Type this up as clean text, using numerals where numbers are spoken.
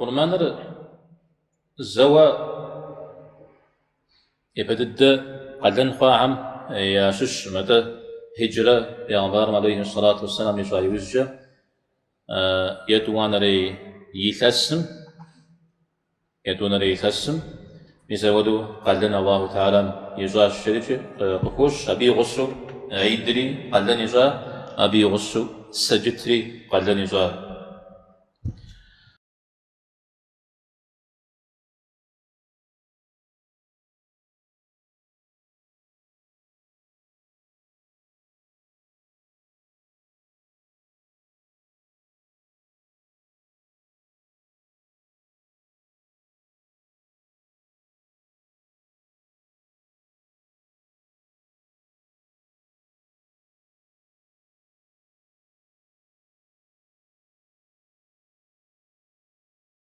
قرمانر زوا يبدد قلن خواهم ياشش متى هجرة بيغمبار عليه الصلاة والسلام يشاهي وزجة يدوان ري يثسم يزودو قلن الله تعالى يجا الشريك قفوش أبي غصو عيدري قلن يجا أبي غصو سجتري قلن يجا